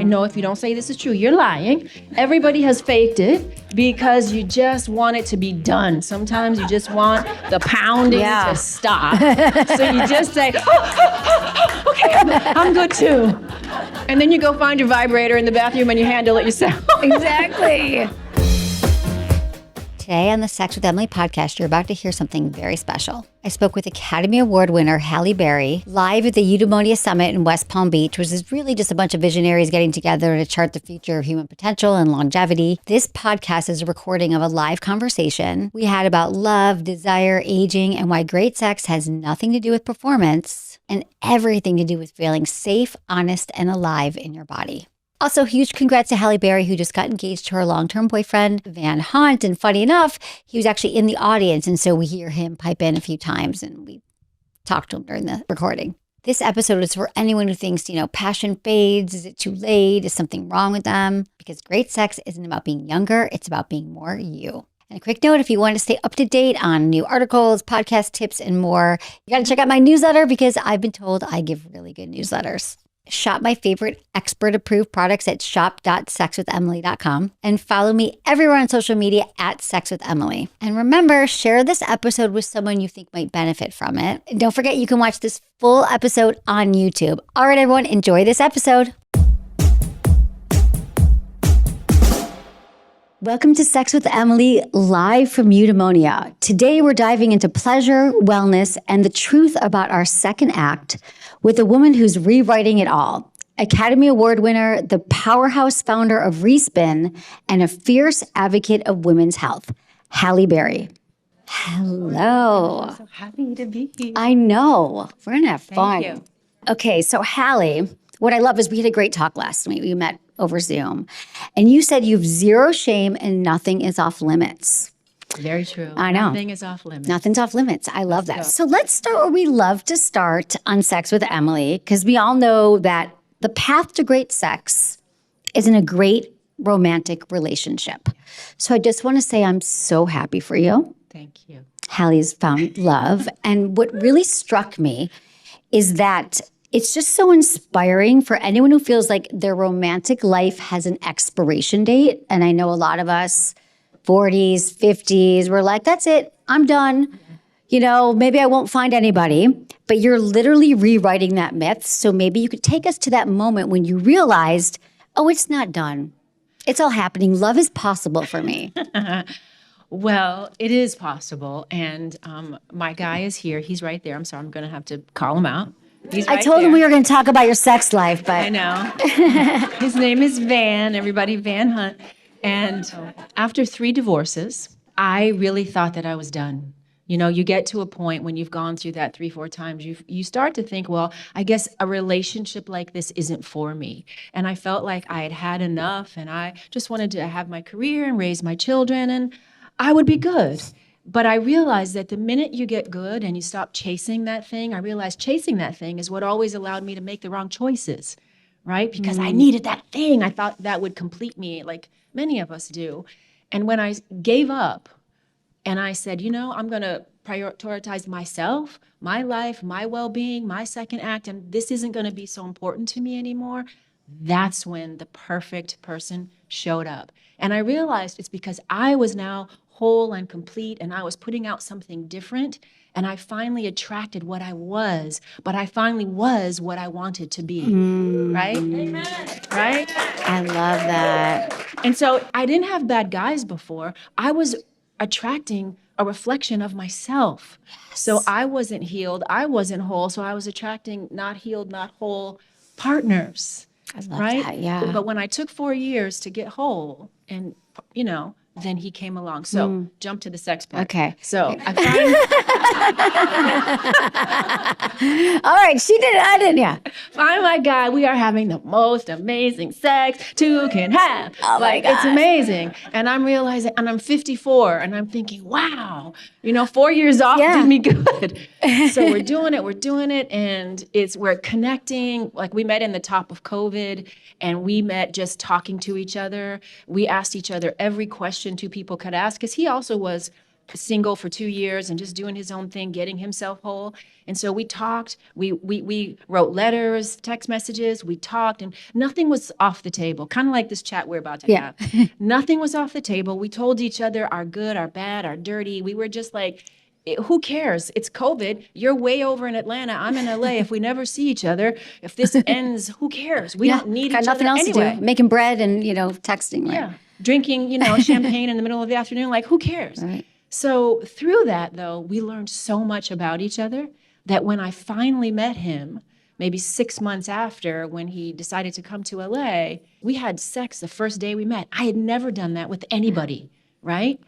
know if you don't say this is true, you're lying. Everybody has faked it because you just want it to be done. Sometimes you just want the pounding to stop. So you just say, okay, I'm good too. And then you go find your vibrator in the bathroom and you handle it yourself. Exactly. Today on the Sex with Emily podcast, you're about to hear something very special. I spoke with Academy Award winner Halle Berry live at the Eudemonia Summit in West Palm Beach, which is really just a bunch of visionaries getting together to chart the future of human potential and longevity. This podcast is a recording of a live conversation we had about love, desire, aging, and why great sex has nothing to do with performance and everything to do with feeling safe, honest, and alive in your body. Also, huge congrats to Halle Berry, who just got engaged to her long-term boyfriend, Van Hunt. And funny enough, he was actually in the audience. And so we hear him pipe in a few times and we talked to him during the recording. This episode is for anyone who thinks, passion fades. Is it too late? Is something wrong with them? Because great sex isn't about being younger. It's about being more you. And a quick note, if you want to stay up to date on new articles, podcast tips, and more, you got to check out my newsletter because I've been told I give really good newsletters. Shop my favorite expert-approved products at shop.sexwithemily.com and follow me everywhere on social media at Sex with Emily. And remember, share this episode with someone you think might benefit from it. And don't forget, you can watch this full episode on YouTube. All right, everyone, enjoy this episode. Welcome to Sex with Emily, live from Eudemonia. Today, we're diving into pleasure, wellness, and the truth about our second act with a woman who's rewriting it all. Academy Award winner, the powerhouse founder of Respin, and a fierce advocate of women's health, Halle Berry. Hello. I'm so happy to be here. I know. We're going to have fun. Thank you. Okay, so Halle, what I love is we had a great talk last week. We met over Zoom. And you said you have zero shame and nothing is off limits. Very true. I know. Nothing is off limits. Nothing's off limits. I love that. So let's start where we love to start on Sex with Emily, because we all know that the path to great sex is in a great romantic relationship. So I just want to say I'm so happy for you. Thank you. Halle's found love. And what really struck me is that it's just so inspiring for anyone who feels like their romantic life has an expiration date. And I know a lot of us, 40s, 50s, we're like, that's it, I'm done. Maybe I won't find anybody. But you're literally rewriting that myth. So maybe you could take us to that moment when you realized, oh, it's not done. It's all happening. Love is possible for me. Well, it is possible. And my guy is here. He's right there. I'm sorry, I'm going to have to call him out. I told him we were going to talk about your sex life, but I know. His name is Van, everybody, Van Hunt. And after 3 divorces, I really thought that I was done. You get to a point when you've gone through that 3-4 times, you start to think, well, I guess a relationship like this isn't for me. And I felt like I had had enough and I just wanted to have my career and raise my children and I would be good. But I realized that the minute you get good and you stop chasing that thing, I realized chasing that thing is what always allowed me to make the wrong choices, right? Because I needed that thing. I thought that would complete me like many of us do. And when I gave up and I said, I'm going to prioritize myself, my life, my well-being, my second act, and this isn't going to be so important to me anymore, that's when the perfect person showed up. And I realized it's because I was now whole and complete, and I was putting out something different, and I finally attracted what I was, but I finally was what I wanted to be, right? Amen. Right? I love that. And so I didn't have bad guys before. I was attracting a reflection of myself. Yes. So I wasn't healed, I wasn't whole, so I was attracting not healed, not whole partners. I love right? that, yeah. But when I took 4 years to get whole and, then he came along. So jump to the sex part. Okay. So I All right, she did it, I didn't, yeah. find my guy. We are having the most amazing sex two can have. Oh my It's gosh. amazing. And I'm realizing, and I'm 54, and I'm thinking, wow, 4 years off did me good. So we're doing it, and we're connecting. Like we met in the top of COVID, and we met just talking to each other. We asked each other every question 2 people could ask, because he also was single for 2 years and just doing his own thing, getting himself whole. And so we talked, we wrote letters, text messages, we talked, and nothing was off the table. Kind of like this chat we're about to have. Nothing was off the table. We told each other our good, our bad, our dirty. We were just like, who cares? It's COVID. You're way over in Atlanta. I'm in LA. If we never see each other, if this ends, who cares? We don't need each other nothing else anyway. to do. Making bread and, texting. Right? Yeah. Drinking, champagne in the middle of the afternoon. Like, who cares? Right. So through that, though, we learned so much about each other that when I finally met him, maybe 6 months after, when he decided to come to LA, we had sex the first day we met. I had never done that with anybody, right?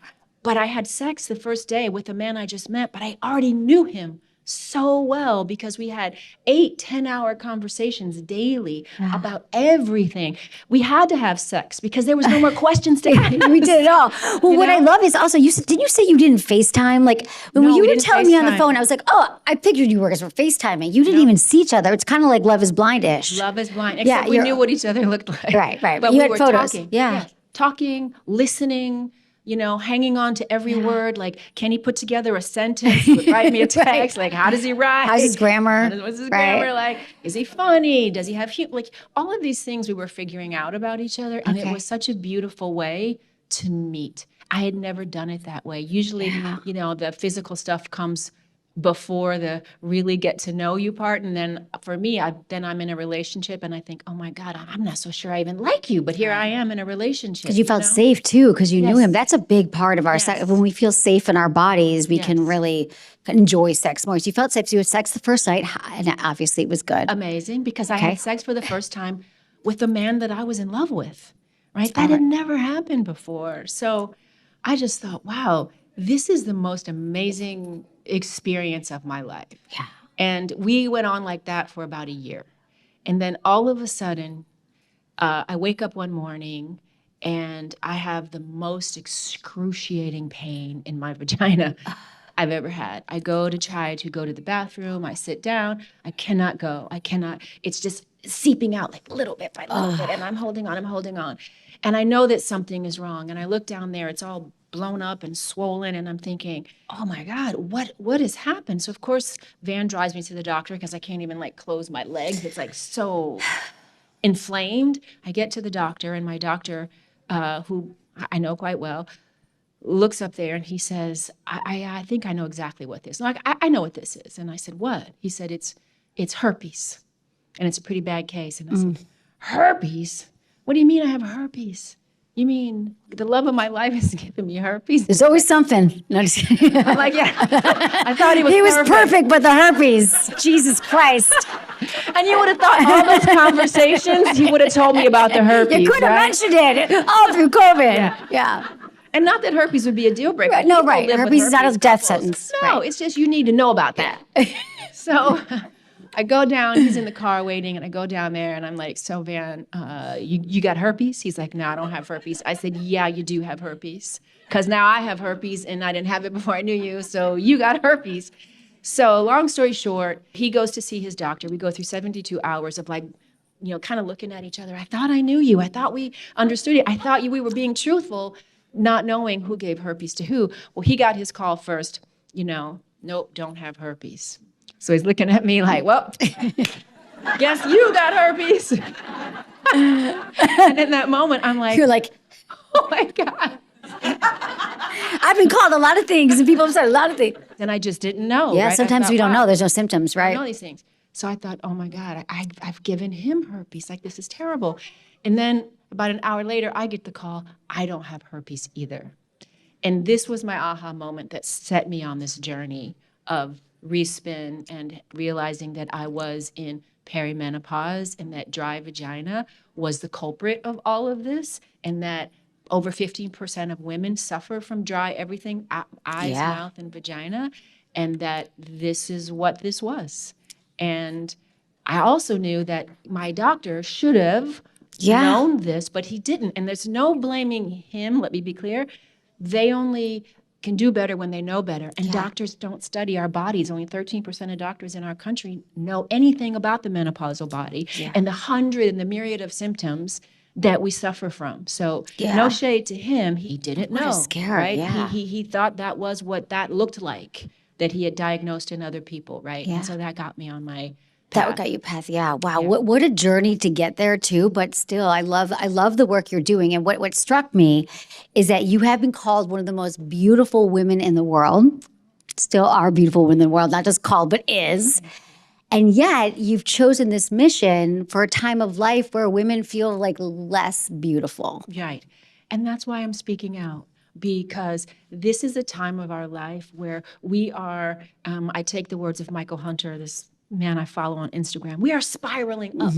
But I had sex the first day with a man I just met, but I already knew him so well because we had 8 10-hour conversations daily about everything. We had to have sex because there was no more questions to ask. We did it all. Well, what I love is also, didn't you say you didn't FaceTime? Like, when you were telling me on the phone, I was like, oh, I figured you were FaceTiming. You didn't even see each other. It's kind of like Love is Blind-ish. Love is blind. Except we knew what each other looked like. Right. But you we had were photos. talking. Yeah. Talking, listening, hanging on to every word. Like, can he put together a sentence? Write me a text. Like, how does he write? How's his grammar? What's his grammar like? Is he funny? Does he have humor? Like, all of these things we were figuring out about each other. And it was such a beautiful way to meet. I had never done it that way. Usually, the physical stuff comes before the really get to know you part. And then for me, I'm in a relationship and I think, oh my God, I'm not so sure I even like you, but here I am in a relationship. Because you felt safe too, because you knew him. That's a big part of our sex. When we feel safe in our bodies, we can really enjoy sex more. So you felt safe. So you had sex the first night, and obviously it was good. Amazing, because I had sex for the first time with a man that I was in love with, right? That had never happened before. So I just thought, wow, this is the most amazing experience of my life. Yeah. And we went on like that for about a year. And then all of a sudden, I wake up one morning and I have the most excruciating pain in my vagina I've ever had. I go to try to go to the bathroom. I sit down. I cannot go. It's just seeping out like little bit by little bit. And I'm holding on. And I know that something is wrong. And I look down there, it's all blown up and swollen. And I'm thinking, oh my God, what has happened? So of course, Van drives me to the doctor because I can't even close my legs. It's so inflamed. I get to the doctor and my doctor, who I know quite well, looks up there and he says, I think I know exactly what this is. I know what this is. And I said, what? He said, it's herpes. And it's a pretty bad case. And I said, herpes? What do you mean I have herpes? You mean the love of my life is giving me herpes? There's always something. No, just kidding. I'm like, yeah. I thought he was He was perfect, but the herpes. Jesus Christ. And you would have thought all those conversations, he would have told me about the herpes. You could have mentioned it all through COVID. Yeah. And not that herpes would be a deal breaker. Right. No, right. Herpes is not a death sentence. No, it's just you need to know about that. So I go down, he's in the car waiting, and I go down there, and I'm like, so Van, you got herpes? He's like, no, I don't have herpes. I said, yeah, you do have herpes. Because now I have herpes, and I didn't have it before I knew you, so you got herpes. So long story short, he goes to see his doctor. We go through 72 hours of kind of looking at each other. I thought I knew you. I thought we understood it. I thought we were being truthful, not knowing who gave herpes to who. Well, he got his call first, nope, don't have herpes. So he's looking at me like, well, guess you got herpes. And in that moment, I'm like, you're like, oh my God. I've been called a lot of things and people have said a lot of things. And I just didn't know. Yeah, right? sometimes we don't know. There's no symptoms, right? I know these things. So I thought, oh my God, I've given him herpes. Like, this is terrible. And then about an hour later, I get the call, I don't have herpes either. And this was my aha moment that set me on this journey of Respin and realizing that I was in perimenopause and that dry vagina was the culprit of all of this, and that over 15% of women suffer from dry everything, eyes, mouth, and vagina, and that this is what this was. And I also knew that my doctor should have known this, but he didn't. And there's no blaming him, let me be clear. They only can do better when they know better. And doctors don't study our bodies. Only 13% of doctors in our country know anything about the menopausal body and the myriad of symptoms that we suffer from. So Yeah. no shade to him. He didn't What a know, scare, right? yeah. He thought that was what that looked like, that he had diagnosed in other people, right? Yeah. And so that got me on my That path. got you past, yeah. Wow, Yeah. what a journey to get there too. But still, I love the work you're doing. And what struck me is that you have been called one of the most beautiful women in the world. Still are beautiful women in the world, not just called, but is. And yet you've chosen this mission for a time of life where women feel like less beautiful. Right. And that's why I'm speaking out, because this is a time of our life where we are, I take the words of Michael Hunter, this man I follow on Instagram, we are spiraling up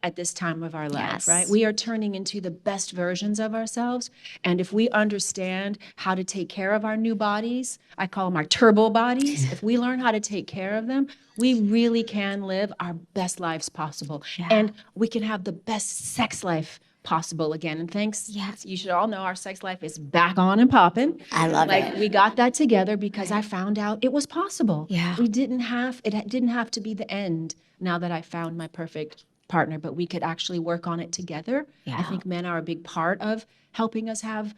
at this time of our life, Yes. right? We are turning into the best versions of ourselves. And if we understand how to take care of our new bodies, I call them our turbo bodies, if we learn how to take care of them, we really can live our best lives possible. Yeah. And we can have the best sex life possible again. And thanks, Yes. you should all know our sex life is back on and popping. I love it. We got that together because I found out it was possible. Yeah. It didn't have to be the end now that I found my perfect partner, but we could actually work on it together. Yeah. I think men are a big part of helping us have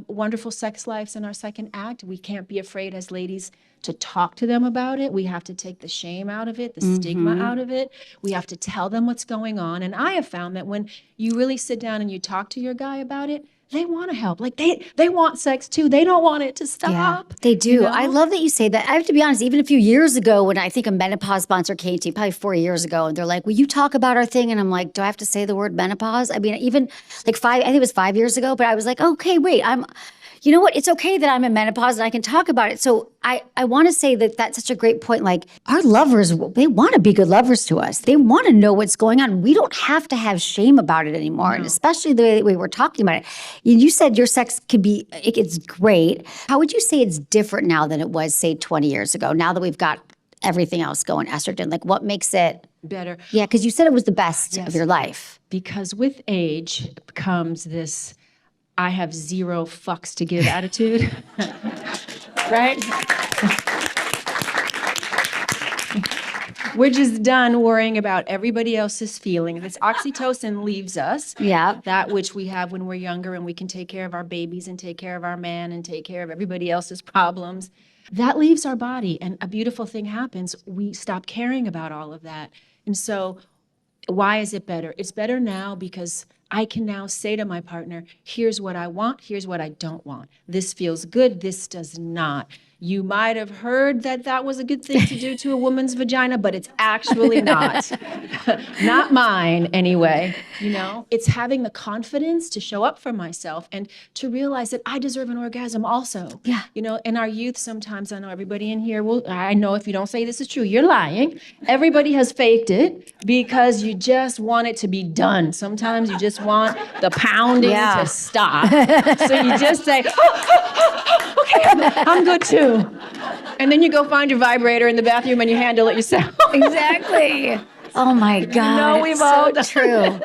wonderful sex lives in our second act. We can't be afraid as ladies to talk to them about it. We have to take the shame out of it, the stigma out of it. We have to tell them what's going on. And I have found that when you really sit down and you talk to your guy about it, they want to help. Like they want sex too. They don't want it to stop. Yeah, they do. you know? I love that you say that. I have to be honest, even a few years ago when I think a menopause sponsor came to me, probably 4 years ago, and they're like, will you talk about our thing? And I'm like, do I have to say the word menopause? I mean, even like I think it was 5 years ago, but I was like, okay, wait, you know what? It's okay that I'm in menopause and I can talk about it. So I want to say that that's such a great point. Like our lovers, they want to be good lovers to us. They want to know what's going on. We don't have to have shame about it anymore. And especially the way we were talking about it. You said your sex it's great. How would you say it's different now than it was, say, 20 years ago? Now that we've got everything else going, estrogen, like what makes it better? Yeah, because you said it was the best of your life. Because with age comes this I have zero fucks to give attitude, right? We're just done worrying about everybody else's feelings. This oxytocin leaves us. Yeah. That which we have when we're younger and we can take care of our babies and take care of our man and take care of everybody else's problems. That leaves our body and a beautiful thing happens. We stop caring about all of that. And so why is it better? It's better now because I can now say to my partner, here's what I want, here's what I don't want. This feels good, this does not. You might have heard that that was a good thing to do to a woman's vagina, but it's actually not. Not mine, anyway. You know, it's having the confidence to show up for myself and to realize that I deserve an orgasm also. Yeah. You know, in our youth, sometimes I know everybody in here will, I know if you don't say this is true, you're lying. Everybody has faked it because you just want it to be done. Sometimes you just want the pounding to stop. So you just say, okay, I'm good too. And then you go find your vibrator in the bathroom and you handle it yourself. Exactly. Oh my God. No, we've all done true.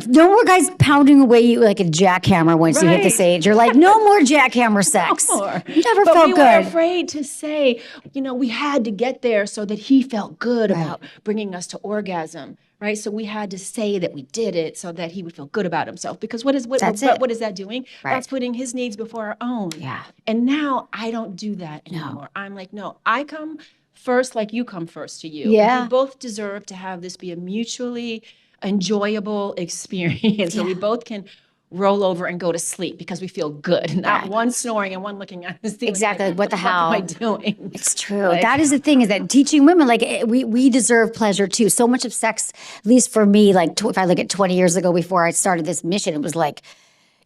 No more guys pounding away you like a jackhammer once you hit this age. You're like, no more jackhammer sex. No more. You never But felt we good. were afraid to say, you know, we had to get there so that he felt good about bringing us to orgasm, right? So we had to say that we did it so that he would feel good about himself. Because what is that doing? Right. That's putting his needs before our own. Yeah. And now I don't do that anymore. I'm like, no, I come first like you come first to you. Yeah. We both deserve to have this be a mutually enjoyable experience so we both can roll over and go to sleep because we feel good. Not one snoring and one looking at the ceiling. Exactly. Like, what the hell am I doing? It's true. That is the thing, is that teaching women, like we deserve pleasure too. So much of sex, at least for me, like if I look at 20 years ago before I started this mission, it was like,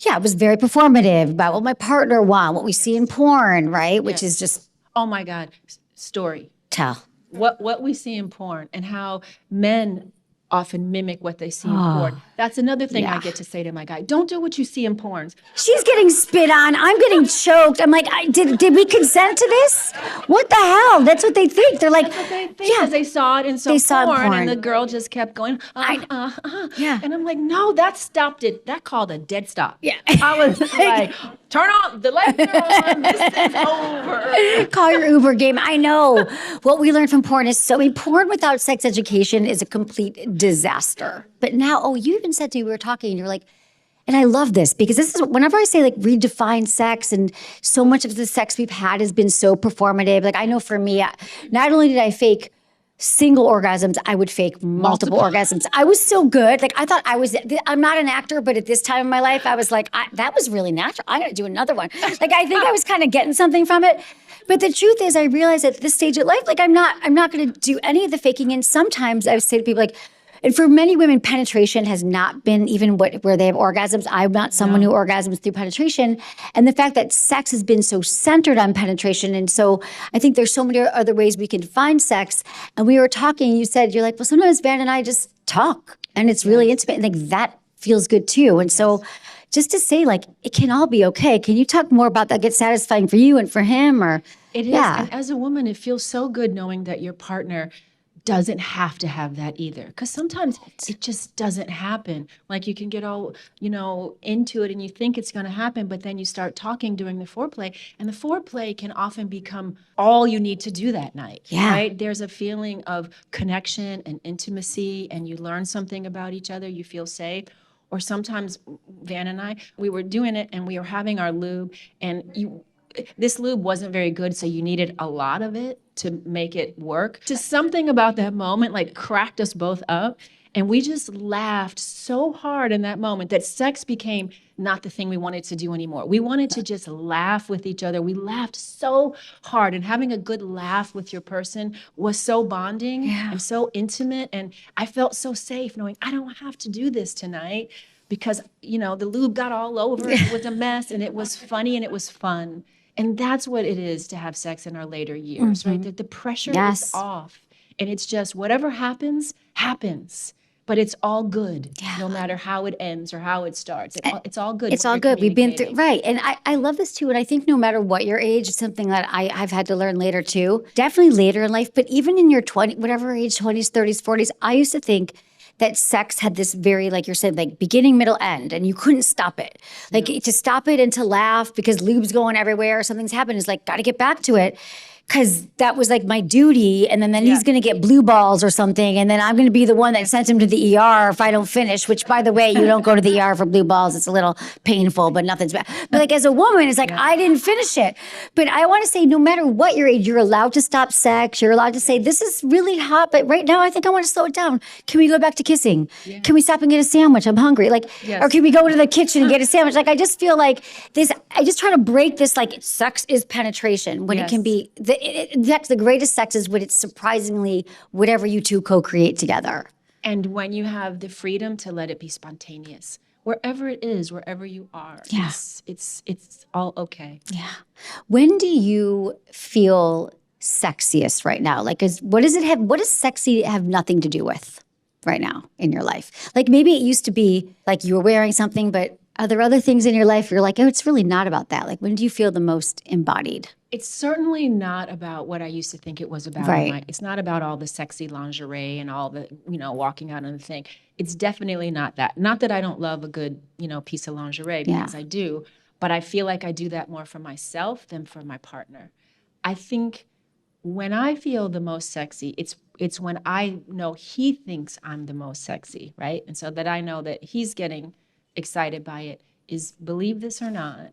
it was very performative about what my partner wants, what we see in porn, right? Which is just. Oh my God. Story. Tell. What we see in porn and how men often mimic what they see in porn. That's another thing I get to say to my guy. Don't do what you see in porns. She's getting spit on. I'm getting choked. I'm like, did we consent to this? What the hell? That's what they think. They're like, because they saw it in some porn, porn, and the girl just kept going, Yeah. And I'm like, no, that stopped it. That called a dead stop. Yeah. I was like, turn on the lights are on. This is over. Call your Uber game. I know. What we learned from porn is porn without sex education is a complete disaster. But now, you even said to me, we were talking, and you're like, And I love this because this is whenever I say like redefine sex, and so much of the sex we've had has been so performative. Like I know for me, not only did I fake single orgasms, I would fake multiple orgasms. I was so good. Like I thought I'm not an actor, but at this time in my life, I was like, that was really natural. I got to do another one. Like I think I was kind of getting something from it. But the truth is I realized at this stage of life, like I'm not going to do any of the faking. And sometimes I would say to people like, and for many women, penetration has not been even where they have orgasms. I'm not someone who orgasms through penetration. And the fact that sex has been so centered on penetration. And so I think there's so many other ways we can find sex. And we were talking, you said, you're like, well, sometimes Van and I just talk and it's really intimate. And like that feels good too. And so just to say like, it can all be okay. Can you talk more about that? Get satisfying for you and for him or? It is. And as a woman, it feels so good knowing that your partner doesn't have to have that either. Because sometimes it just doesn't happen. Like you can get all, into it and you think it's going to happen, but then you start talking during the foreplay, and the foreplay can often become all you need to do that night. Yeah. Right? There's a feeling of connection and intimacy, and you learn something about each other. You feel safe. Or sometimes Van and I, we were doing it and we were having our lube, and this lube wasn't very good, so you needed a lot of it to make it work. Just something about that moment like cracked us both up, and we just laughed so hard in that moment that sex became not the thing we wanted to do anymore. We wanted to just laugh with each other. We laughed so hard, and having a good laugh with your person was so bonding and so intimate, and I felt so safe knowing I don't have to do this tonight because, the lube got all over it. It was a mess, and it was funny and it was fun. And that's what it is to have sex in our later years, right? That the pressure is off, and it's just whatever happens, happens. But it's all good, no matter how it ends or how it starts. It's all good. It's all good. We've been through, right. And I love this too. And I think no matter what your age, it's something that I've had to learn later too. Definitely later in life, but even in your whatever age, 20s, 30s, 40s, I used to think that sex had this very, like you're saying, like beginning, middle, end, and you couldn't stop it. Like to stop it and to laugh because lube's going everywhere or something's happened is like, got to get back to it. Because that was like my duty, and then he's going to get blue balls or something, and then I'm going to be the one that sent him to the ER if I don't finish, which, by the way, you don't go to the ER for blue balls. It's a little painful, but nothing's bad. But like as a woman, it's like, I didn't finish it. But I want to say, no matter what your age, you're allowed to stop sex. You're allowed to say, this is really hot, but right now I think I want to slow it down. Can we go back to kissing? Yeah. Can we stop and get a sandwich? I'm hungry. Like, or can we go to the kitchen and get a sandwich? Like, I just feel like this, I just try to break this, like sex is penetration when it can be, the greatest sex is when it's surprisingly whatever you two co-create together. And when you have the freedom to let it be spontaneous, wherever it is, wherever you are, it's all okay. Yeah. When do you feel sexiest right now? Like, what does sexy have nothing to do with right now in your life? Like maybe it used to be like you were wearing something, but are there other things in your life you're like, oh, it's really not about that? Like when do you feel the most embodied? It's certainly not about what I used to think it was about. Right. It's not about all the sexy lingerie and all the, walking out on the thing. It's definitely not that. Not that I don't love a good, piece of lingerie, because I do, but I feel like I do that more for myself than for my partner. I think when I feel the most sexy, it's when I know he thinks I'm the most sexy, right? And so that I know that he's getting excited by it is, believe this or not,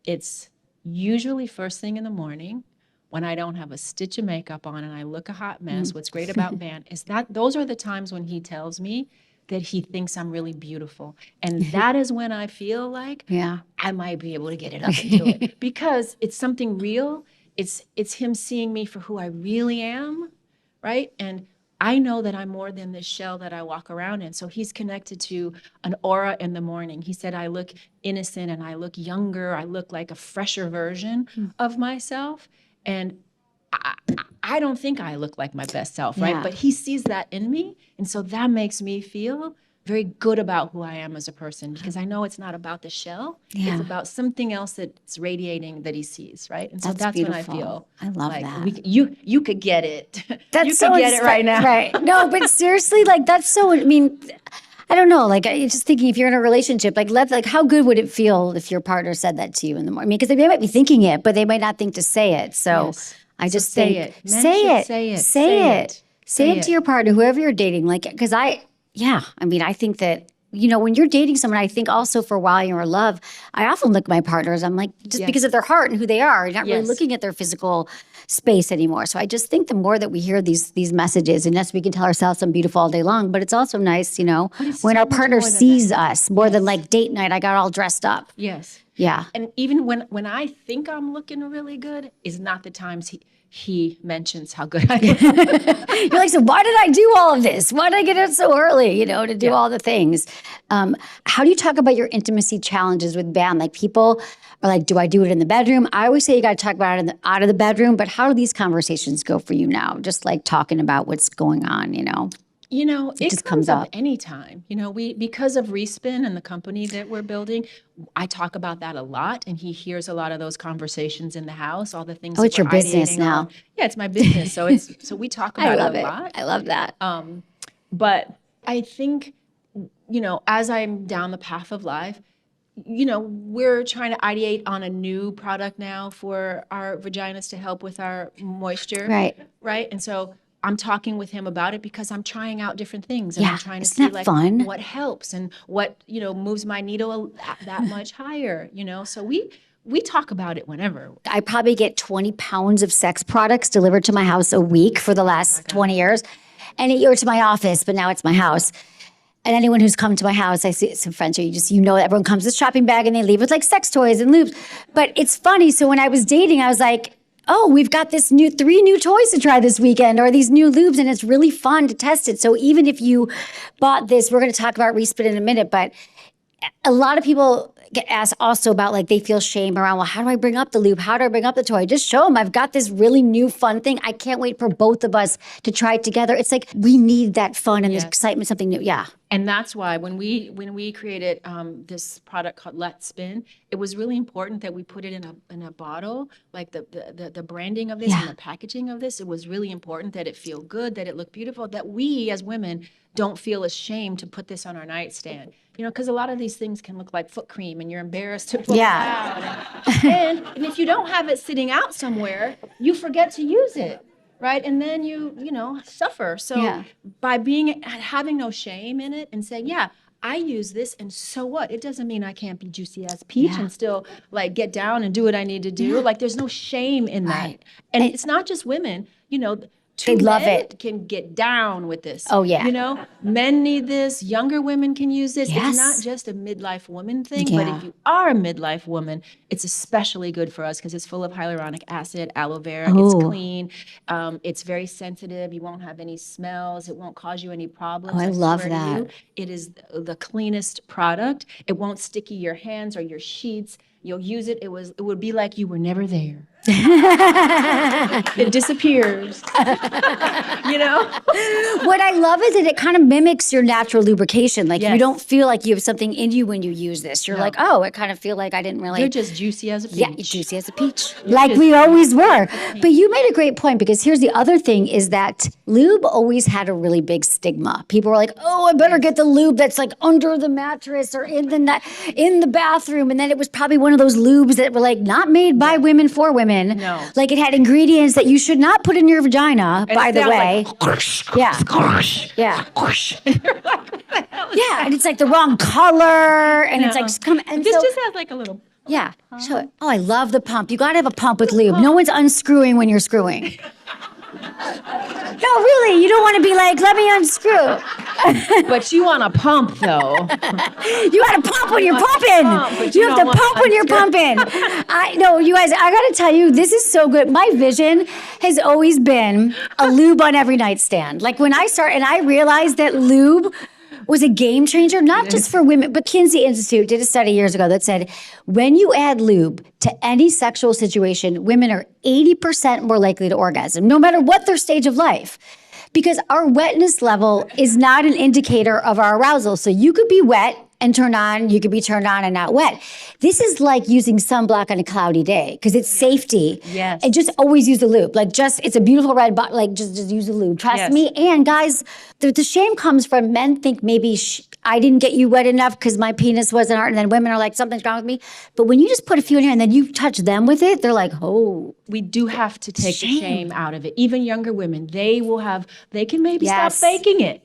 it's usually first thing in the morning when I don't have a stitch of makeup on and I look a hot mess. What's great about Van is that those are the times when he tells me that he thinks I'm really beautiful. And that is when I feel like I might be able to get it up and do it. Because it's something real. It's him seeing me for who I really am, right? And I know that I'm more than this shell that I walk around in. So he's connected to an aura in the morning. He said, I look innocent and I look younger. I look like a fresher version of myself. And I don't think I look like my best self, right? But he sees that in me. And so that makes me feel very good about who I am as a person, because I know it's not about the shell. It's about something else that's radiating that he sees, right? And so that's when I feel I love like that. You could get it. That's you so could get it right now. Right. No, but seriously, like that's so, I mean, I don't know. Like, I'm just thinking if you're in a relationship, like how good would it feel if your partner said that to you in the morning? I mean, because they might be thinking it, but they might not think to say it. So I just say think, it. Say it to your partner, whoever you're dating. Like, because I mean, I think that when you're dating someone, I think also for a while you're in love, I often look at my partners, I'm like, just because of their heart and who they are, you're not really looking at their physical space anymore. So I just think the more that we hear these messages, and yes, we can tell ourselves I'm beautiful all day long, but it's also nice, when our partner sees us more than like date night, I got all dressed up. Yes. Yeah. And even when I think I'm looking really good is not the times he mentions how good I look. You're like, so why did I do all of this? Why did I get up so early, to do all the things? How do you talk about your intimacy challenges with Van? Like people are like, do I do it in the bedroom? I always say you got to talk about it out of the bedroom, but how do these conversations go for you now? Just like talking about what's going on, It just comes comes up up. anytime. Because of Respin and the company that we're building, I talk about that a lot, and he hears a lot of those conversations in the house, all the things. Oh, that it's your we're business ideating now. on. Yeah, it's my business. So we talk I about love it it. a lot. I love that. But I think, as I'm down the path of life, we're trying to ideate on a new product now for our vaginas to help with our moisture. Right. Right. And so I'm talking with him about it because I'm trying out different things, and Yeah, I'm trying to isn't see that like fun? what helps and what, moves my needle that much higher, So we talk about it whenever. I probably get 20 pounds of sex products delivered to my house a week for the last 20 years. And or to my office, but now it's my house. And anyone who's come to my house, I see some friends here, everyone comes with a shopping bag and they leave with like sex toys and lubes. But it's funny. So when I was dating, I was like, oh, we've got this 3 new toys to try this weekend, or these new lubes, and it's really fun to test it. So even if you bought this, we're going to talk about Respin in a minute, but a lot of people get asked also about like they feel shame around, well, how do I bring up the lube? How do I bring up the toy? Just show them I've got this really new fun thing. I can't wait for both of us to try it together. It's like we need that fun and this excitement, something new. Yeah. And that's why when we created this product called Let's Spin, it was really important that we put it in a bottle, like the branding of this and the packaging of this. It was really important that it feel good, that it look beautiful, that we as women don't feel ashamed to put this on our nightstand. Because a lot of these things can look like foot cream, and you're embarrassed to pull it out. And if you don't have it sitting out somewhere, you forget to use it. Right. And then you suffer. So by having no shame in it and saying, I use this, and so what? It doesn't mean I can't be juicy as peach and still like get down and do what I need to do. Like there's no shame in that. And it's not just women, They love men it. can get down with this. Oh, yeah. Men need this. Younger women can use this. Yes. It's not just a midlife woman thing, but if you are a midlife woman, it's especially good for us because it's full of hyaluronic acid, aloe vera. It's clean. It's very sensitive. You won't have any smells. It won't cause you any problems. Oh, I love swear to that. you, it is the cleanest product. It won't sticky your hands or your sheets. You'll use it. It would be like you were never there. It disappears. What I love is that it kind of mimics your natural lubrication. Like you don't feel like you have something in you when you use this. You're like, oh, I kind of feel like I didn't really. You're just juicy as a peach. Yeah, you're juicy as a peach. Like we always were. But you made a great point, because here's the other thing is that lube always had a really big stigma. People were like, oh, I better get the lube that's like under the mattress or in the bathroom. And then it was probably one of those lubes that were like not made by women for women. No. Like it had ingredients that you should not put in your vagina, And by it the sounds way. like, Yeah. Yeah. And it's like the wrong color. And it's like, just come. And this so, just has like a little. yeah. So, I love the pump. You got to have a pump with lube. No one's unscrewing when you're screwing. No, really. You don't want to be like, let me unscrew. But you want a pump, though. You got to pump when you're pumping. You have to pump when you're pumping. You guys, I got to tell you, this is so good. My vision has always been a lube on every nightstand. Like when I started, and I realized that lube was a game changer, not just for women, but Kinsey Institute did a study years ago that said, when you add lube to any sexual situation, women are 80% more likely to orgasm, no matter what their stage of life. Because our wetness level is not an indicator of our arousal. So you could be wet and turn on, you could be turned on and not wet. This is like using sunblock on a cloudy day because it's safety. Yes. And just always use the lube. Like it's a beautiful red bottle, like just use the lube. Trust me. And guys, the shame comes from men think maybe I didn't get you wet enough because my penis wasn't hard. And then women are like, something's wrong with me. But when you just put a few in here and then you touch them with it, they're like, oh, we do have to take the shame out of it. Even younger women, they can maybe Yes. stop faking it.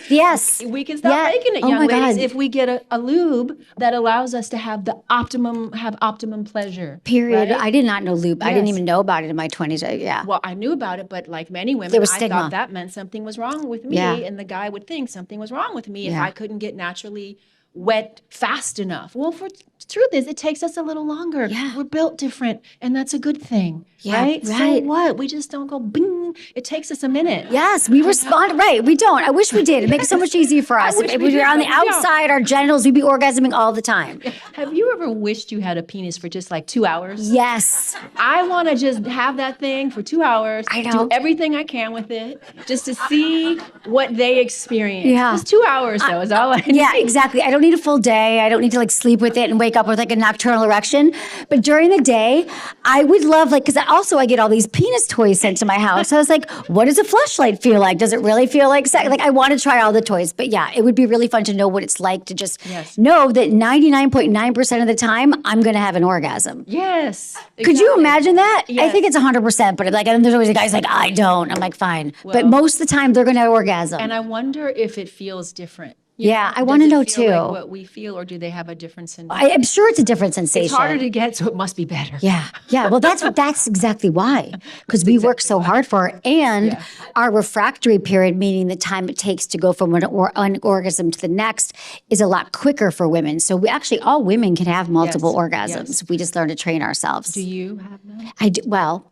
Yes. We can stop faking it, Oh young my ladies, God. if we get a lube that allows us to have optimum pleasure. Period. right? I did not know lube. I didn't Yes. even know about it in my 20s. Yeah. Well, I knew about it, but like many women, There was I stigma. thought that meant something was wrong with me, Yeah. and the guy would think something was wrong with me if Yeah. I couldn't get naturally wet fast enough. Well, the truth is, it takes us a little longer. Yeah. We're built different, and that's a good thing, Yeah, right? So right. what? We just don't go bing. It takes us a minute. Yes, we respond. Right. We don't. I wish we did. It makes it so much easier for us. wish If we we were did, on the but we don't. outside, our genitals, we'd be orgasming all the time. Have you ever wished you had a penis for just like 2 hours? Yes. I want to just have that thing for 2 hours. I know. Do everything I can with it just to see what they experience. Yeah. Just 2 hours though is all I need. Yeah, exactly. I don't need a full day. I don't need to like sleep with it and wake up with like a nocturnal erection. But during the day, I would love because I get all these penis toys sent to my house. So I was like, what does a fleshlight feel like? Does it really feel like sex? Like I want to try all the toys. But yeah, it would be really fun to know what it's like to just Yes. know that 99.9% of the time I'm going to have an orgasm. Yes. Could you exactly. imagine that? I Yes. think it's 100%, but like, and there's always a guy's like, I don't. I'm like, fine. But Well- most of the time, they're going to have orgasm. And I wonder if it feels different. Yeah, I Does want to it know feel like too. what we feel, or do they have a different sensation? I'm sure it's a different sensation. It's harder to get, so it must be better. Yeah, yeah. Well, that's exactly why, because we work so hard for it, and our refractory period, meaning the time it takes to go from an orgasm to the next, is a lot quicker for women. So we actually, all women can have multiple Yes, orgasms. yes. We just learn to train ourselves. Do you have that? I do. Well,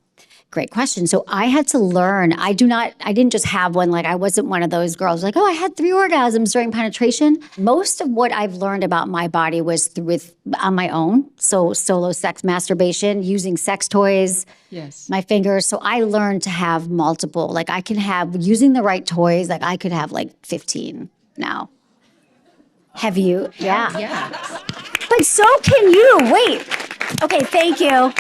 great question. So I had to learn. I didn't just have one. Like I wasn't one of those girls like, oh, I had 3 orgasms during penetration. Most of what I've learned about my body was on my own. So solo sex masturbation, using sex toys, Yes. my fingers. So I learned to have multiple. Like I can have, using the right toys, like I could have like 15 now. Have you? Yeah. Yeah. But so can you. Wait. Okay, thank you.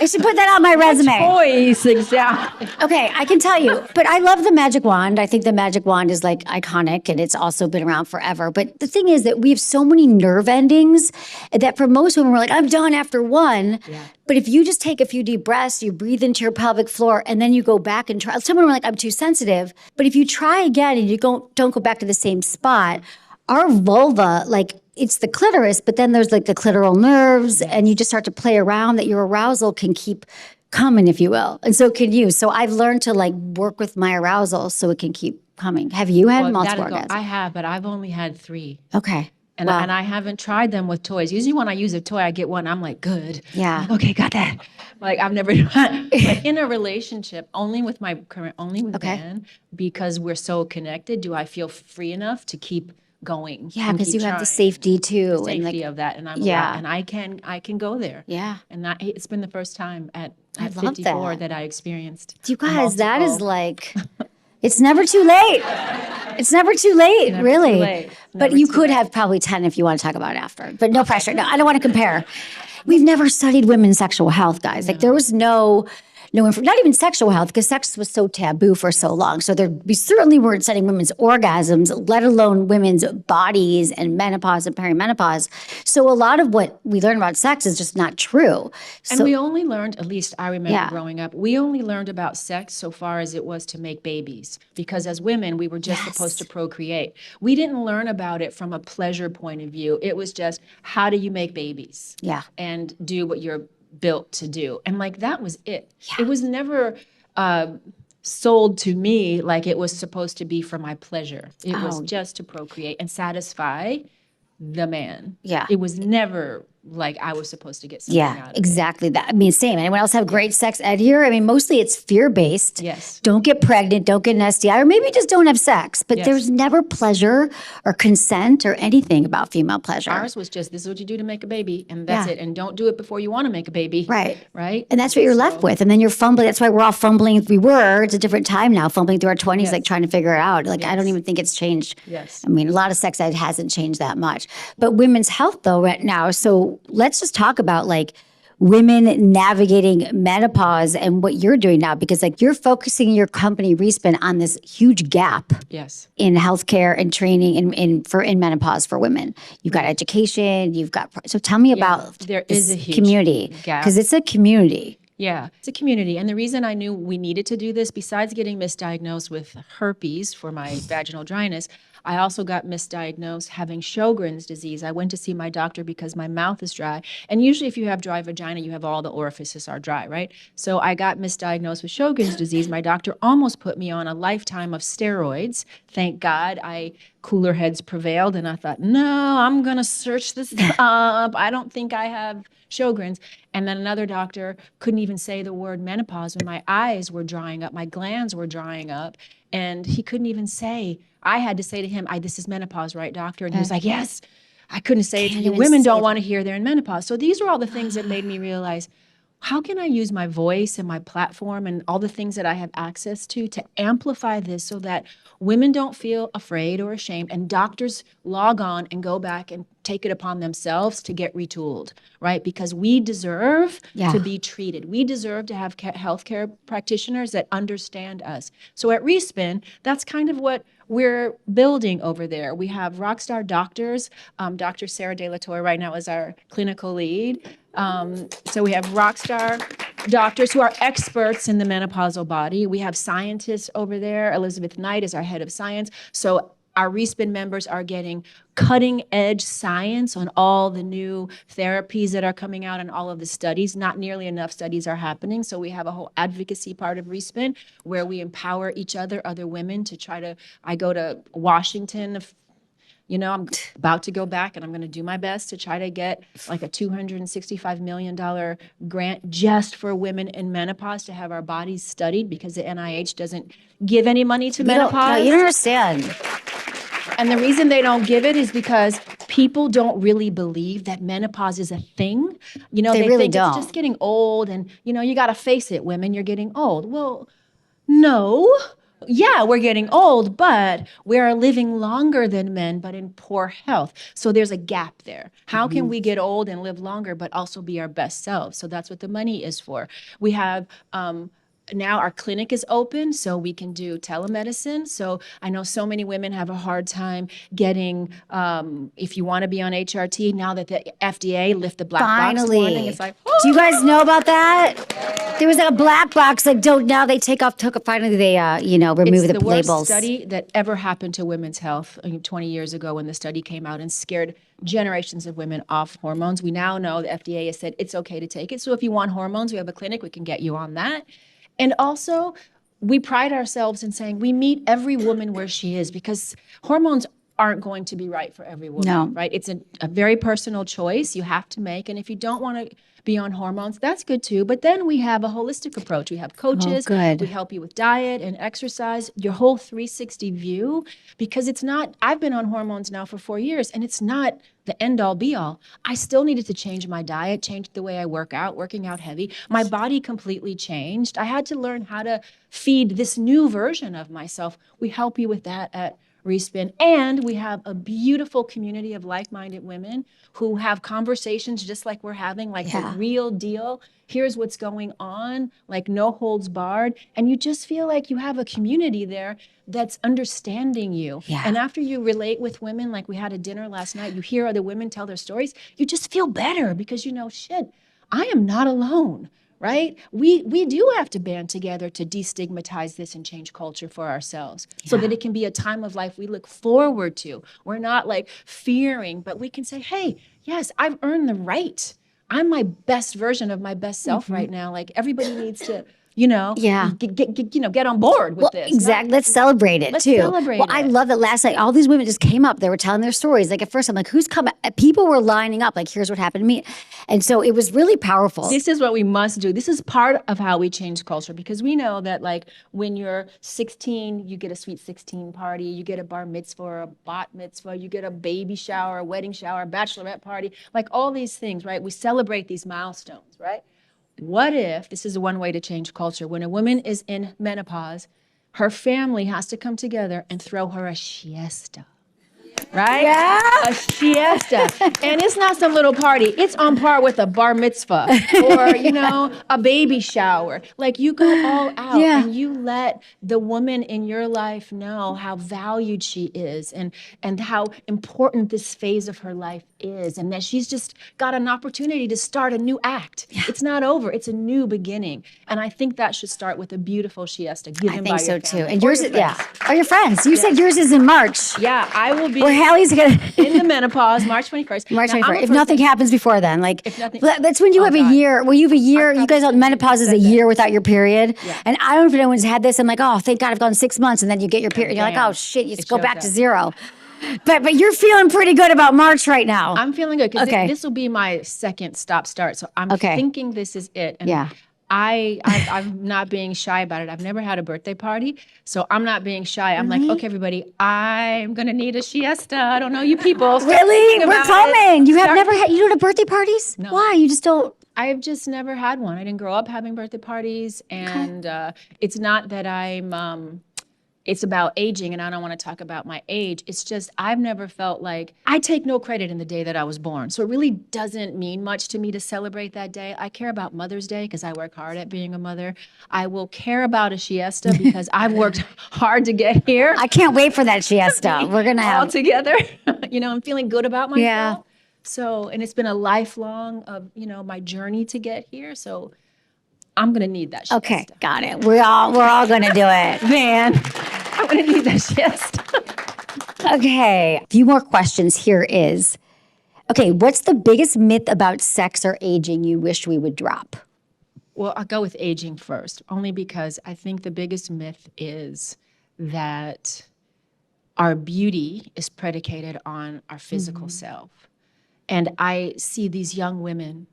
I should put that on my resume. Toys, exactly. Okay, I can tell you. But I love the magic wand. I think the magic wand is like iconic and it's also been around forever. But the thing is that we have so many nerve endings that for most women, we're like, I'm done after one. Yeah. But if you just take a few deep breaths, you breathe into your pelvic floor, and then you go back and try. Some women are like, I'm too sensitive. But if you try again and you don't go back to the same spot, our vulva, like, it's the clitoris, but then there's like the clitoral nerves, and you just start to play around that your arousal can keep coming, if you will. And so can you. So I've learned to like work with my arousal so it can keep coming. Have you had multiple orgasms? I have, but I've only had 3. Okay. And, Well, and I haven't tried them with toys. Usually when I use a toy, I get one, I'm like, good. Yeah. Like, okay, got that. Like I've never done, but in a relationship, only with Okay. Ben, because we're so connected, do I feel free enough to keep going. yeah, and because keep you have the trying. safety too. The and safety like, of that. And I'm Yeah. allowed, and I can go there. yeah. And it's been the first time at love 54 that. that I experienced. You guys, that is multiple- like, it's never too late. It's never too late, Never too really. late. But Never you too could late. have probably 10 if you want to talk about it after. But no pressure. No, I don't want to compare. We've never studied women's sexual health, guys. Like there was no not even sexual health, because sex was so taboo for so long. So we certainly weren't studying women's orgasms, let alone women's bodies and menopause and perimenopause. So a lot of what we learn about sex is just not true. And So we only learned, at least I remember Yeah. growing up, we only learned about sex so far as it was to make babies. Because as women, we were just supposed to procreate. We didn't learn about it from a pleasure point of view. It was just, how do you make babies? yeah. And do what you're built to do. And like, that was it. It was never sold to me like it was supposed to be for my pleasure. It was just to procreate and satisfy the man. Yeah. It was never like I was supposed to get something out Yeah, of exactly that. I mean, same. Anyone else have great sex ed here? I mean, mostly it's fear-based. Yes. Don't get pregnant, don't get an STI, or maybe just don't have sex. But Yes. there's never pleasure or consent or anything about female pleasure. Ours was just, this is what you do to make a baby, and that's Yeah. it. And don't do it before you want to make a baby. Right. Right? And that's what you're left with. And then you're fumbling. That's why we're all fumbling. It's a different time now, fumbling through our 20s, like trying to figure it out. Like, I don't even think it's changed. Yes. I mean, a lot of sex ed hasn't changed that much. But women's health, though, right now. So let's just talk about like, women navigating menopause and what you're doing now, because like you're focusing your company Respin on this huge gap Yes. in healthcare and training in menopause for women. You've got education, so tell me about there this is a huge community, gap. because it's a community. Yeah, it's a community. And the reason I knew we needed to do this, besides getting misdiagnosed with herpes for my vaginal dryness, I also got misdiagnosed having Sjogren's disease. I went to see my doctor because my mouth is dry. And usually if you have dry vagina, you have all the orifices are dry, right? So I got misdiagnosed with Sjogren's disease. My doctor almost put me on a lifetime of steroids. Thank God cooler heads prevailed. And I thought, no, I'm going to search this up. I don't think I have Sjogren's. And then another doctor couldn't even say the word menopause when my eyes were drying up, my glands were drying up, and he couldn't even say. I had to say to him, this is menopause, right, doctor? And he was like, yes. I couldn't say it to you. Women don't want to hear they're in menopause. So these are all the things that made me realize, how can I use my voice and my platform and all the things that I have access to amplify this so that women don't feel afraid or ashamed, and doctors log on and go back and take it upon themselves to get retooled, right? Because we deserve to be treated. We deserve to have healthcare practitioners that understand us. So at Respin, that's kind of what we're building over there. We have rockstar doctors. Dr. Sarah De La Torre right now is our clinical lead. So we have rockstar doctors who are experts in the menopausal body. We have scientists over there. Elizabeth Knight is our head of science. So our Respin members are getting cutting edge science on all the new therapies that are coming out and all of the studies. Not nearly enough studies are happening. So we have a whole advocacy part of Respin where we empower each other women to I go to Washington. I'm about to go back and I'm going to do my best to try to get like a $265 million grant just for women in menopause to have our bodies studied, because the NIH doesn't give any money to menopause. You don't understand. And the reason they don't give it is because people don't really believe that menopause is a thing. They really think don't. It's just getting old and, you got to face it, women, you're getting old. Well, no. Yeah, we're getting old, but we are living longer than men, but in poor health. So there's a gap there. How can we get old and live longer, but also be our best selves? So that's what the money is for. We have now our clinic is open, so we can do telemedicine. So I know so many women have a hard time getting, if you want to be on HRT, now that the FDA lift the black box warning, it's like, do you guys know about that? There was like a black box, now they finally they, remove it's the worst labels. study that ever happened to women's health 20 years ago when the study came out and scared generations of women off hormones. We now know the FDA has said it's okay to take it. So if you want hormones, we have a clinic, we can get you on that. And also, we pride ourselves in saying we meet every woman where she is, because hormones aren't going to be right for every woman, right? It's a very personal choice you have to make. And if you don't want to be on hormones, that's good too. But then we have a holistic approach. We have coaches. We help you with diet and exercise, your whole 360 view, because I've been on hormones now for 4 years, and it's not the end all be all. I still needed to change my diet, change the way I working out heavy. My body completely changed. I had to learn how to feed this new version of myself. We help you with that at Respin. And we have a beautiful community of like-minded women who have conversations just like we're having, the real deal. Here's what's going on, no holds barred. And you just feel like you have a community there that's understanding you. And after you relate with women, like we had a dinner last night, you hear other women tell their stories, you just feel better because shit, I am not alone. Right? We do have to band together to destigmatize this and change culture for ourselves so that it can be a time of life we look forward to. We're not fearing, but we can say, hey, yes, I've earned the right. I'm my best version of my best self right now. Everybody needs to, get on board with this. Exactly. Let's celebrate it too. I love that last night all these women just came up. They were telling their stories. At first I'm like, who's coming? People were lining up. Here's what happened to me. And so it was really powerful. This is what we must do. This is part of how we change culture, because we know that when you're 16, you get a sweet 16 party, you get a bar mitzvah or a bat mitzvah, you get a baby shower, a wedding shower, a bachelorette party, all these things, right? We celebrate these milestones, right? What if, this is one way to change culture, when a woman is in menopause, her family has to come together and throw her a siesta. right? Yeah. A siesta. And it's not some little party. It's on par with a bar mitzvah or, a baby shower. Like you go all out Yeah. and you let the woman in your life know how valued she is and how important this phase of her life is and that she's just got an opportunity to start a new act. Yeah. It's not over. It's a new beginning. And I think that should start with a beautiful siesta given by your family. I think so too. And yours, your friends. Or your friends. You said yours is in March. Yeah, I will be. Well, Halle's gonna in the menopause, March 21st. March Now, 21st. If nothing happens before then, that's when you have a God. year. Well, you have a year. You guys, menopause is a year without your period. Yeah. And I don't know if anyone's had this. I'm like, oh, thank God I've gone 6 months, and then you get your period. You're like, Damn. oh shit, you just It go shows back up. to zero. But you're feeling pretty good about March right now. I'm feeling good because Okay. this will be my second stop-start. So I'm thinking this is it. And Yeah. I'm not being shy about it. I've never had a birthday party, so I'm not being shy. I'm like, okay, everybody, I'm gonna need a siesta. I don't know you people. Start Really? thinking We're about coming. it. You have never had, you don't have birthday parties? No. Why? You just don't. I've just never had one. I didn't grow up having birthday parties, and it's not that it's about aging, and I don't want to talk about my age. It's just I've never felt like I take no credit in the day that I was born. So it really doesn't mean much to me to celebrate that day. I care about Mother's Day because I work hard at being a mother. I will care about a siesta because I've worked hard to get here. I can't wait for that siesta. We're going to have all together. I'm feeling good about myself. Yeah. So, and it's been a lifelong of, my journey to get here. So I'm going to need that siesta. Okay, got it. We're all going to do it. Man, I'm going to need that siesta. Okay, a few more questions. Here is, okay, what's the biggest myth about sex or aging you wish we would drop? Well, I'll go with aging first, only because I think the biggest myth is that our beauty is predicated on our physical self. And I see these young women,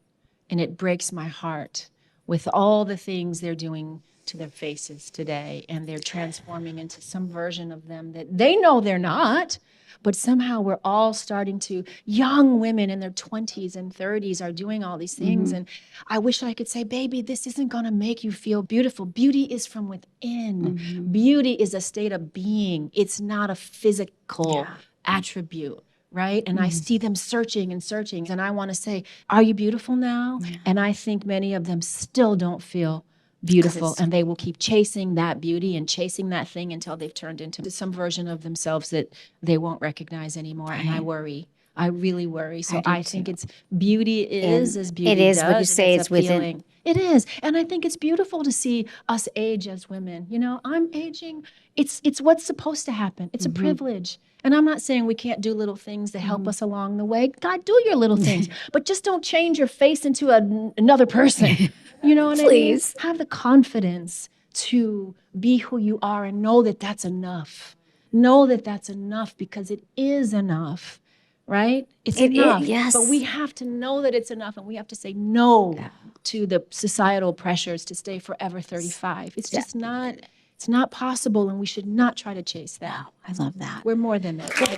and it breaks my heart with all the things they're doing to their faces today, and they're transforming into some version of them that they know they're not, but somehow we're all starting to, young women in their 20s and 30s are doing all these things. And I wish I could say, baby, this isn't gonna make you feel beautiful. Beauty is from within. Beauty is a state of being. It's not a physical attribute. Right? And I see them searching and searching. And I want to say, are you beautiful now? And I think many of them still don't feel beautiful. And they will keep chasing that beauty and chasing that thing until they've turned into some version of themselves that they won't recognize anymore. And I worry. I really worry. So I think it's beauty is as beauty It is does. what you say, it's within. Feeling. It is. And I think it's beautiful to see us age as women. I'm aging. It's what's supposed to happen. It's a privilege. And I'm not saying we can't do little things to help us along the way. God, do your little things. But just don't change your face into another person. You know what Please. I mean? Have the confidence to be who you are and know that that's enough. Know that that's enough because it is enough. Right? It's enough. Yes. But we have to know that it's enough, and we have to say no to the societal pressures to stay forever 35. It's just not, it's not possible, and we should not try to chase that. I love that. We're more than that. We're more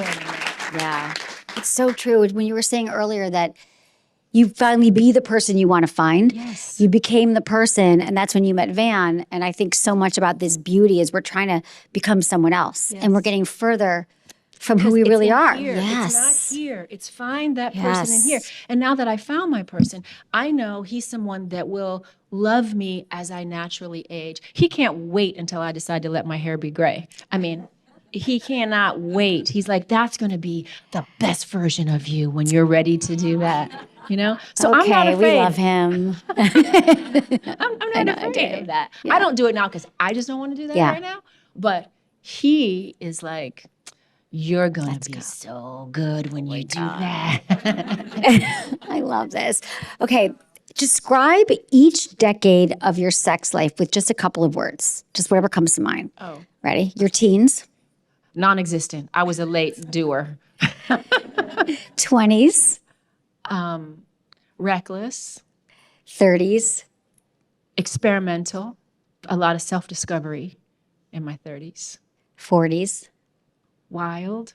than that. Yeah. It's so true. When you were saying earlier that you finally be the person you want to find. Yes. You became the person, and that's when you met Van. And I think so much about this beauty is we're trying to become someone else. Yes. And we're getting further from who we It's really in are. here. Yes. It's not here. It's find that person in here. Yes. And now that I found my person, I know he's someone that will love me as I naturally age. He can't wait until I decide to let my hair be gray. I mean, he cannot wait. He's like, that's going to be the best version of you when you're ready to do that. So Okay, I'm not afraid. we love him. I'm not afraid of that. I don't do it now because I just don't want to do that right now. But he is like, you're going to be so good when you do that. I love this. Okay, describe each decade of your sex life with just a couple of words, just whatever comes to mind. Oh. Ready? Your teens, Non-existent. I was a late doer. 20s, Reckless, 30s, experimental, a lot of self-discovery in my 30s. 40s, Wild.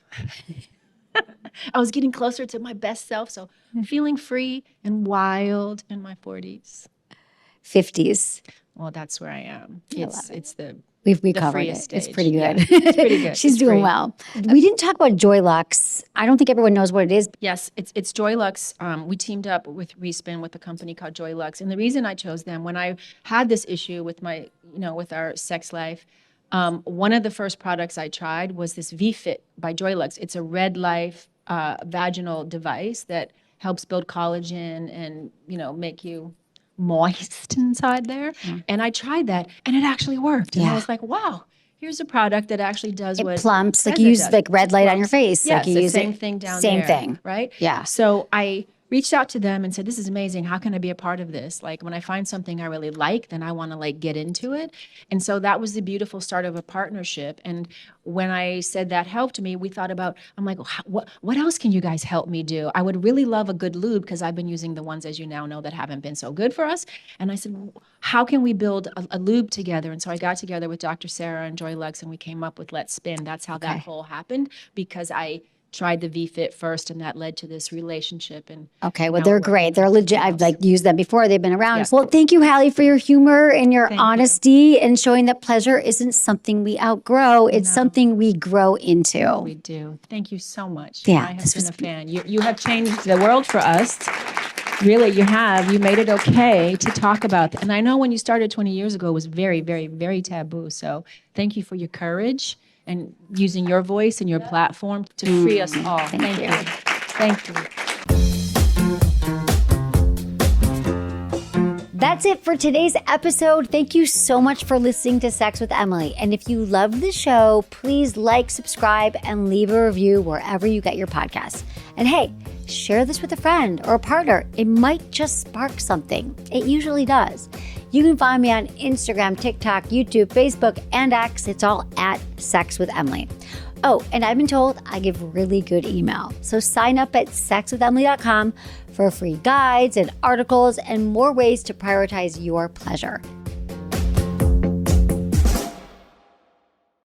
I was getting closer to my best self, so feeling free and wild in my 40s. 50s. Well, that's where I am. love It's the We the covered it. freest It's stage. pretty good. Yeah, it's pretty good. She's It's doing free. well. We didn't talk about Joylux. I don't think everyone knows what it is. Yes, it's Joylux. We teamed up with Respin with a company called Joylux, and the reason I chose them when I had this issue with my, with our sex life, one of the first products I tried was this V-Fit by Joylux. It's a red life vaginal device that helps build collagen and make you moist inside there. And I tried that, and it actually worked. And I was like, wow. Here's a product that actually does what Plumps, like says you it use does. like red light on your face. Yes, like you the use same it. thing down Same there. thing. Right? Yeah. So I reached out to them and said, this is amazing. How can I be a part of this? Like when I find something I really like, then I want to like get into it. And so that was the beautiful start of a partnership. And when I said that helped me, we thought about, I'm like, what else can you guys help me do? I would really love a good lube because I've been using the ones, as you now know, that haven't been so good for us. And I said, how can we build a lube together? And so I got together with Dr. Sarah and Joylux and we came up with Let's Spin. That's how that whole happened because I tried the V-Fit first and that led to this relationship. And okay, well, they're great. They're legit. I've like used them before. They've been around. Yeah. Well, thank you, Halle, for your humor and your Thank you. honesty and showing that pleasure isn't something we outgrow. It's something we grow into. We do. Thank you so much. Yeah, I have this been was a fan. You have changed the world for us. Really, you have. You made it okay to talk about that. And I know when you started 20 years ago, it was very, very, very taboo. So thank you for your courage and using your voice and your platform to free us all. Thank you. Thank you. That's it for today's episode. Thank you so much for listening to Sex with Emily. And if you love the show, please like, subscribe, and leave a review wherever you get your podcasts. And hey, share this with a friend or a partner. It might just spark something. It usually does. You can find me on Instagram, TikTok, YouTube, Facebook, and X. It's all at Sex with Emily. Oh, and I've been told I give really good email. So sign up at sexwithemily.com for free guides and articles and more ways to prioritize your pleasure.